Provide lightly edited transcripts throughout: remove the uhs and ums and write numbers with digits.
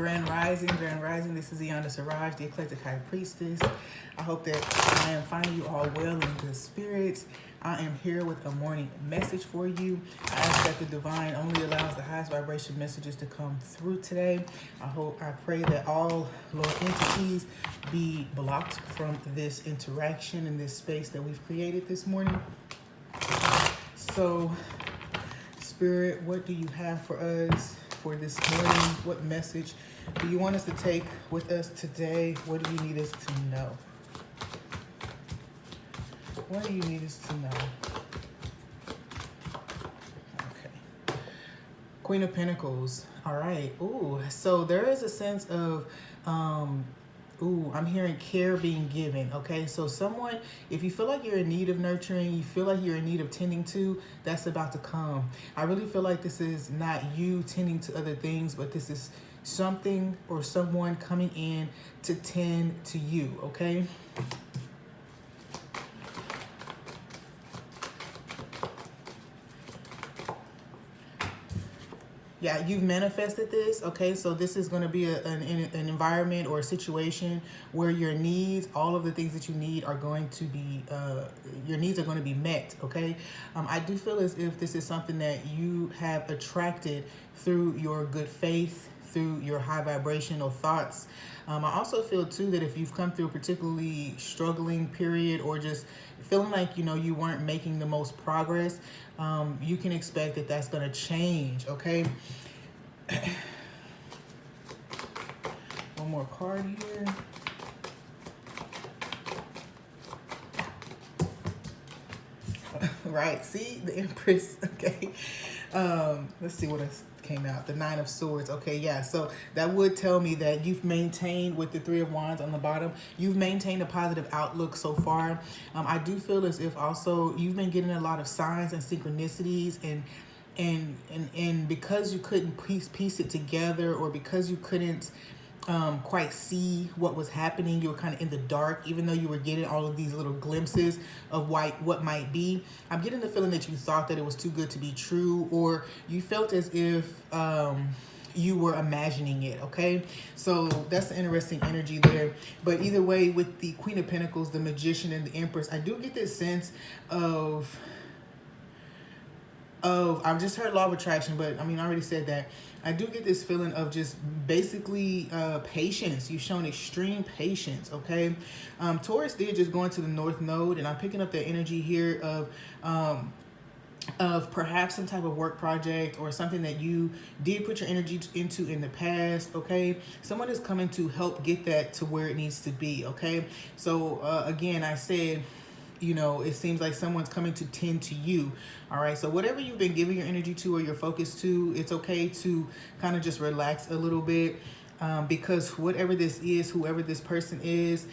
Grand Rising, Grand Rising. This is Iyanda Siraj, the Eclectic High Priestess. I hope that I am finding you all well in good spirits. I am here with a morning message for you. I ask that the divine only allows the highest vibration messages to come through today. I pray that all lower entities be blocked from this interaction in this space that we've created this morning. So, Spirit, what do you have for us for this morning? What message do you want us to take with us today? What do you need us to know? What do you need us to know? Okay. Queen of Pentacles. All right. Ooh, so there is a sense of, I'm hearing care being given. Okay. So someone, if you feel like you're in need of nurturing, you feel like you're in need of tending to, that's about to come. I really feel like this is not you tending to other things, but this is something or someone coming in to tend to you. Okay. Yeah, you've manifested this, okay? So this is going to be an environment or a situation where your needs, all of the things that you need are going to be, your needs are going to be met, okay? I do feel as if this is something that you have attracted through your good faith, through your high vibrational thoughts. I also feel too that if you've come through a particularly struggling period or just feeling like, you weren't making the most progress, you can expect that that's going to change, okay? One more card here. Right, see the Empress, okay? Let's see what else came out. The Nine of Swords. Okay, yeah, so that would tell me that you've maintained, with the Three of Wands on the bottom, you've maintained a positive outlook so far. I do feel as if also you've been getting a lot of signs and synchronicities, and because you couldn't piece it together, or because you couldn't quite see what was happening, you were kind of in the dark, even though you were getting all of these little glimpses of what might be. I'm getting the feeling that you thought that it was too good to be true, or you felt as if you were imagining it, okay? So that's an interesting energy there. But either way, with the Queen of Pentacles, the Magician, and the Empress, I do get this sense of I've just heard law of attraction, but I already said that. I do get this feeling of just basically patience. You've shown extreme patience, okay? Taurus did just go into the North Node, and I'm picking up the energy here of perhaps some type of work project or something that you did put your energy into in the past, okay? Someone is coming to help get that to where it needs to be, okay? So again, I said, it seems like someone's coming to tend to you. All right. So whatever you've been giving your energy to or your focus to, it's okay to kind of just relax a little bit, because whatever this is, whoever this person is,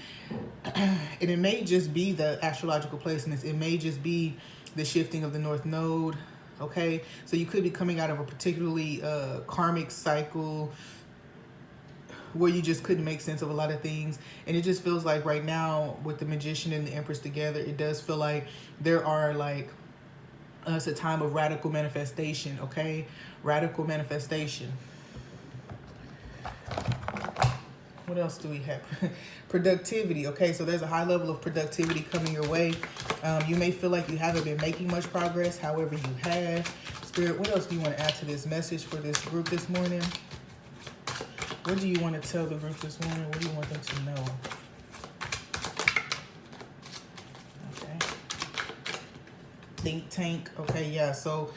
and it may just be the astrological placements. It may just be the shifting of the North Node. Okay. So you could be coming out of a particularly karmic cycle where you just couldn't make sense of a lot of things. And it just feels like right now, with the Magician and the Empress together, it does feel like there are it's a time of radical manifestation, okay? Radical manifestation. What else do we have? Productivity, okay? So there's a high level of productivity coming your way. You may feel like you haven't been making much progress. However, you have. Spirit, what else do you want to add to this message for this group this morning? What do you want to tell the group this morning? What do you want them to know? Okay. Think tank. Okay, yeah. So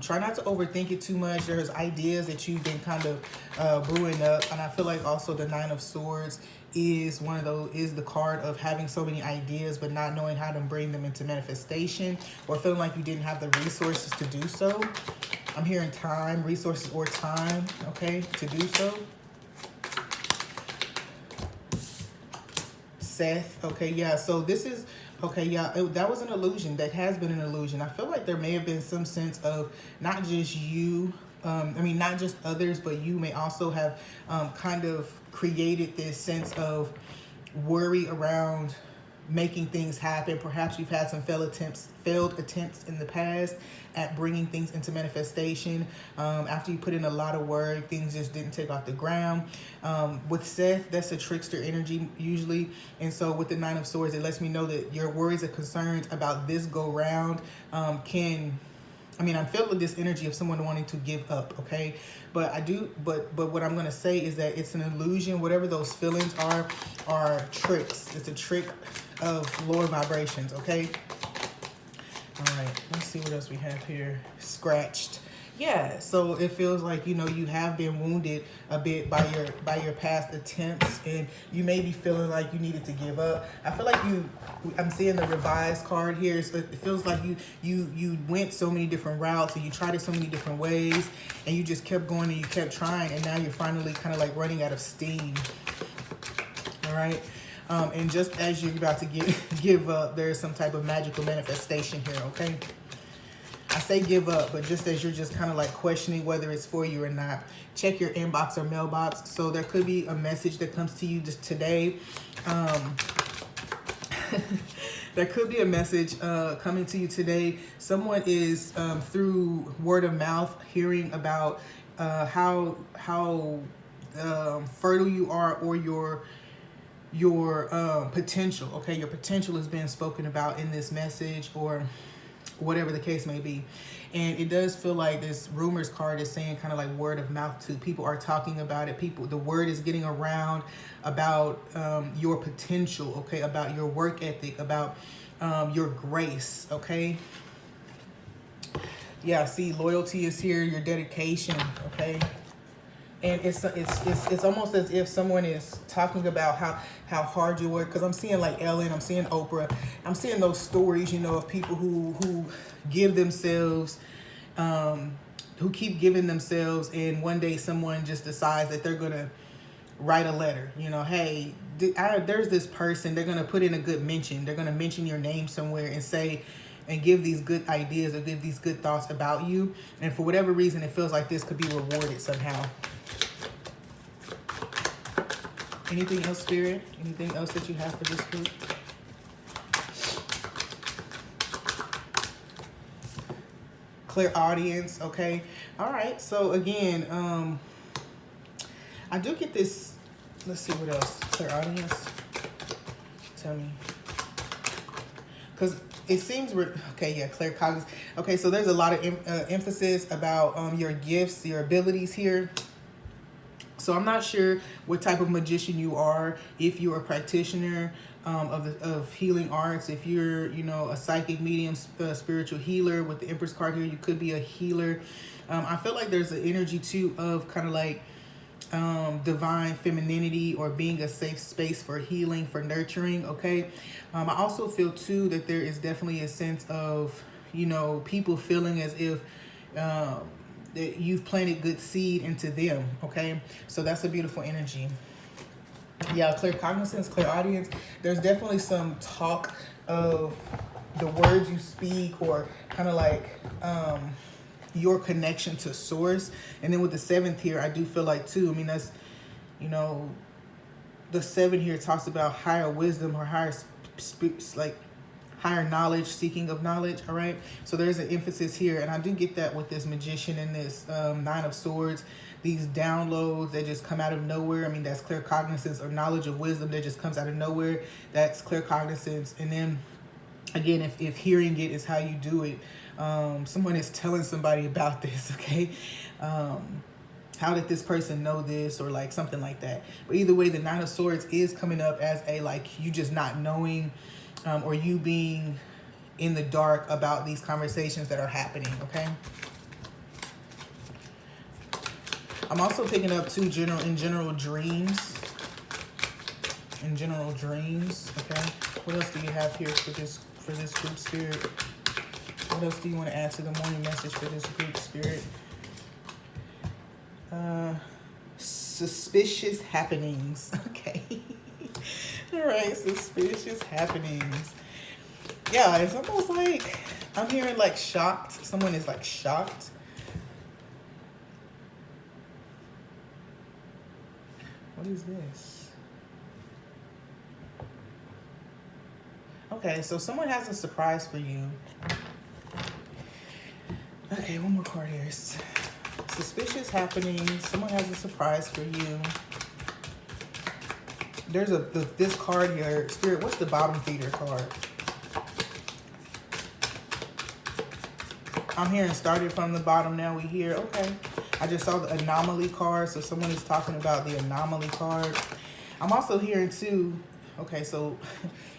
try not to overthink it too much. There's ideas that you've been kind of brewing up. And I feel like also the Nine of Swords is one of those, is the card of having so many ideas but not knowing how to bring them into manifestation, or feeling like you didn't have the resources to do so. I'm hearing time, resources, or time, okay, to do so. Seth, okay, yeah, so this is, okay, yeah, that was an illusion. That has been an illusion. I feel like there may have been some sense of not just you, not just others, but you may also have kind of created this sense of worry around making things happen. Perhaps you've had some failed attempts in the past at bringing things into manifestation. After you put in a lot of work, things just didn't take off the ground. With Seth, that's a trickster energy usually. And so with the Nine of Swords, it lets me know that your worries and concerns about this go round I'm feeling this energy of someone wanting to give up, okay? But what I'm gonna say is that it's an illusion. Whatever those feelings are tricks. It's a trick of lower vibrations, okay? All right, let's see what else we have here. Scratched. Yeah, so it feels like, you have been wounded a bit by your past attempts, and you may be feeling like you needed to give up. I feel like I'm seeing the revised card here. So it feels like you went so many different routes and you tried it so many different ways, and you just kept going and you kept trying, and now you're finally kind of like running out of steam. All right. And just as you're about to give up, there's some type of magical manifestation here, okay? I say give up, but just as you're just kind of like questioning whether it's for you or not, check your inbox or mailbox. So there could be a message that comes to you just today. There could be a message coming to you today. Someone is through word of mouth hearing about how fertile you are, or your potential. Okay, your potential is being spoken about in this message, or whatever the case may be. And it does feel like this rumors card is saying kind of like word of mouth too. People are talking about it. The word is getting around about your potential, okay, about your work ethic, about your grace, okay? Yeah, see, loyalty is here, your dedication, okay? And it's almost as if someone is talking about how hard you work. Because I'm seeing like Ellen, I'm seeing Oprah, I'm seeing those stories, of people who give themselves, who keep giving themselves, and one day someone just decides that they're gonna write a letter. Hey, there's this person. They're gonna put in a good mention. They're gonna mention your name somewhere and say, and give these good ideas or give these good thoughts about you. And for whatever reason, it feels like this could be rewarded somehow. Anything else, Spirit? Anything else that you have for this group? Clear audience, okay. All right, so again, I do get this. Let's see what else. Clear audience. Tell me. Because it seems okay. Yeah, clear cognizance. Okay, so there's a lot of emphasis about your gifts, your abilities here. So I'm not sure what type of magician you are. If you're a practitioner of healing arts, if you're a psychic medium, spiritual healer. With the Empress card here, you could be a healer. I feel like there's an energy too of kind of like divine femininity, or being a safe space for healing, for nurturing, okay? I also feel too that there is definitely a sense of people feeling as if that you've planted good seed into them, okay? So that's a beautiful energy. Yeah, clear cognizance, clear audience. There's definitely some talk of the words you speak, or kind of like your connection to source. And then with the 7th here, I do feel like too, that's, the 7 here talks about higher wisdom, or higher higher knowledge, seeking of knowledge. All right, so there's an emphasis here, and I do get that with this magician and this 9 of Swords. These downloads that just come out of nowhere. That's clear cognizance, or knowledge of wisdom that just comes out of nowhere. That's clear cognizance. And then again, if hearing it is how you do it, someone is telling somebody about this, okay? How did this person know this, or like something like that. But either way, the 9 of Swords is coming up as a you just not knowing, or you being in the dark about these conversations that are happening, okay? I'm also picking up too in general dreams. In general dreams, okay? What else do you have here for this group, Spirit? What else do you want to add to the morning message for this group, Spirit? Suspicious happenings. Okay. All right, suspicious happenings. Yeah, it's almost like I'm hearing like shocked. Someone is like shocked. What is this? Okay, so someone has a surprise for you. Okay, one more card here. Suspicious happenings. Someone has a surprise for you. There's this card here. Spirit, what's the bottom feeder card? I'm hearing started from the bottom, now we hear. Okay. I just saw the anomaly card, so someone is talking about the anomaly card. I'm also hearing too, okay, so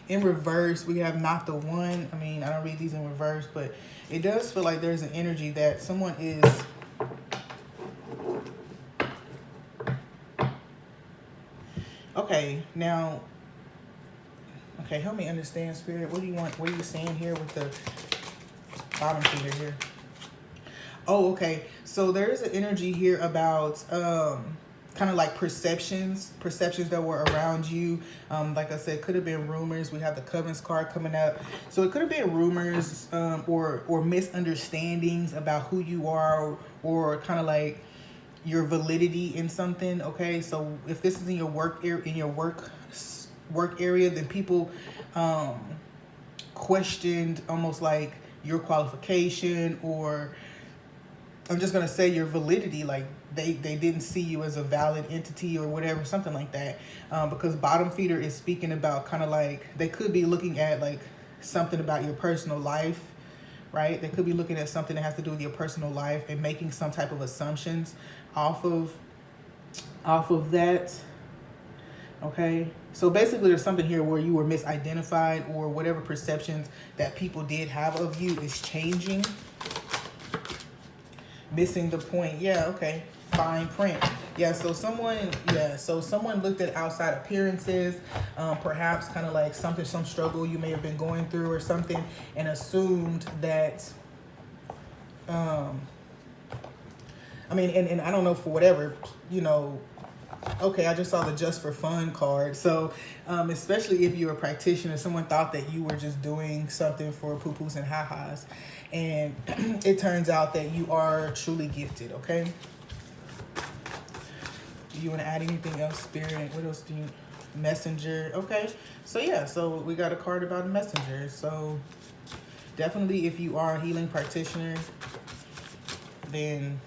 in reverse, we have not the one. I mean, I don't read these in reverse, but it does feel like there's an energy that someone is... Okay, now, okay, help me understand, Spirit. What do you want? What are you saying here with the bottom feeder here? Oh, okay. So there is an energy here about kind of like perceptions that were around you. Like I said, could have been rumors. We have the Covenants card coming up. So it could have been rumors or misunderstandings about who you are, or kind of like your validity in something. Okay, so if this is in your work area, then people questioned almost like your qualification, or I'm just gonna say your validity, like they didn't see you as a valid entity or whatever, something like that. Because bottom feeder is speaking about kind of like, they could be looking at like something about your personal life, right? They could be looking at something that has to do with your personal life and making some type of assumptions off of that. Okay, so basically there's something here where you were misidentified, or whatever perceptions that people did have of you is changing. Missing the point. Yeah, okay. Fine print. Yeah, so someone looked at outside appearances, perhaps kind of like some struggle you may have been going through or something, and assumed that I mean, and I don't know, for whatever, you know. Okay, I just saw the just for fun card. So especially if you're a practitioner, someone thought that you were just doing something for poo-poos and ha-has. And it turns out that you are truly gifted, okay? Do you want to add anything else, Spirit? What else do you... Messenger. Okay. So yeah, so we got a card about a messenger. So definitely if you are a healing practitioner, then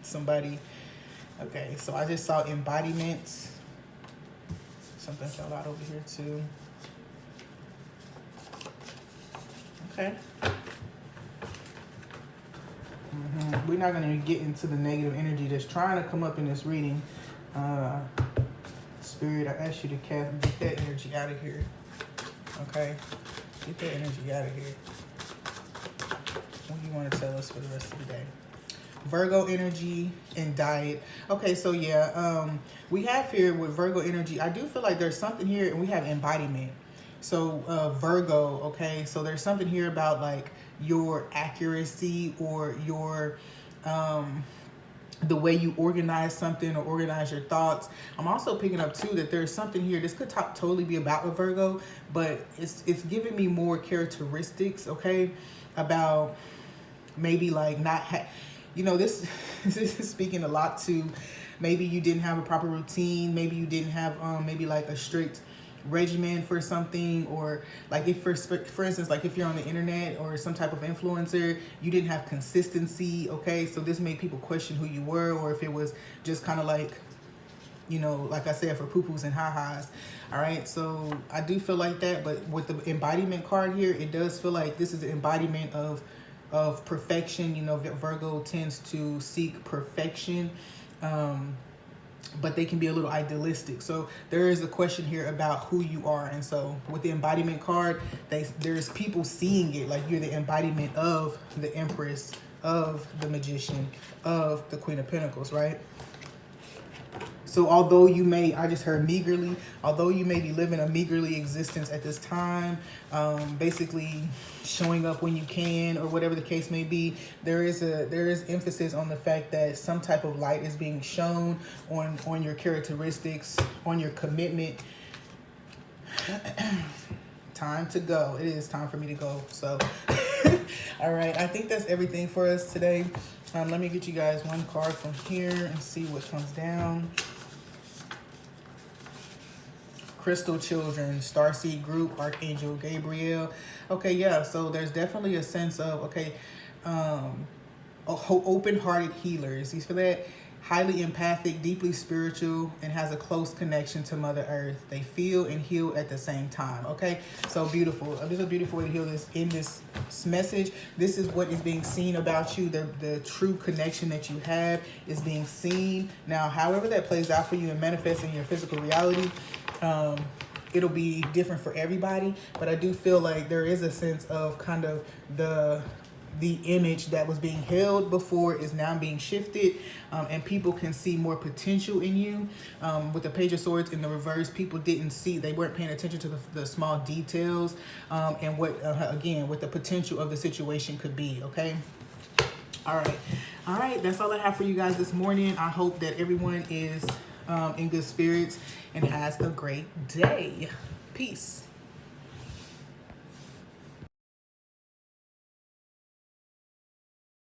somebody... Okay, so I just saw embodiments. Something fell out over here too. Okay. We're not going to get into the negative energy that's trying to come up in this reading. Spirit, I ask you to get that energy out of here. Okay? Get that energy out of here. What do you want to tell us for the rest of the day? Virgo energy and diet. Okay, so yeah, we have here with Virgo energy, I do feel like there's something here, and we have embodiment. So Virgo, okay, so there's something here about like your accuracy, or your the way you organize something or organize your thoughts. I'm also picking up too that there's something here, this could totally be about a Virgo, but it's giving me more characteristics, okay, about maybe like not you know, this is speaking a lot to maybe you didn't have a proper routine, maybe you didn't have maybe like a strict regimen for something, or like if for instance, like if you're on the internet or some type of influencer, you didn't have consistency, okay? So this made people question who you were, or if it was just kind of like, you know, like I said, for poo-poos and ha-has. All right, so I do feel like that, but with the embodiment card here, it does feel like this is the embodiment of perfection. You know, Virgo tends to seek perfection, but they can be a little idealistic. So there is a question here about who you are. And so with the embodiment card, there's people seeing it like you're the embodiment of the Empress, of the Magician, of the Queen of Pentacles, right? So although you may, I just heard meagerly, although you may be living a meagerly existence at this time, basically showing up when you can, or whatever the case may be, there is emphasis on the fact that some type of light is being shown on your characteristics, on your commitment. Time to go. It is time for me to go. So, all right. I think that's everything for us today. Let me get you guys one card from here and see what comes down. crystal children, starseed group, Archangel Gabriel. Okay, yeah, so there's definitely a sense of, okay, open-hearted healers. You feel that? Highly empathic, deeply spiritual, and has a close connection to Mother Earth. They feel and heal at the same time. Okay, so beautiful. This is a beautiful way to heal this in this message. This is what is being seen about you. The true connection that you have is being seen. Now, however that plays out for you and manifests in your physical reality, it'll be different for everybody. But I do feel like there is a sense of kind of the image that was being held before is now being shifted, and people can see more potential in you. With the Page of Swords in the reverse, people didn't see, they weren't paying attention to the small details, and what, again, what the potential of the situation could be, okay? All right, that's all I have for you guys this morning. I hope that everyone is in good spirits and has a great day. Peace.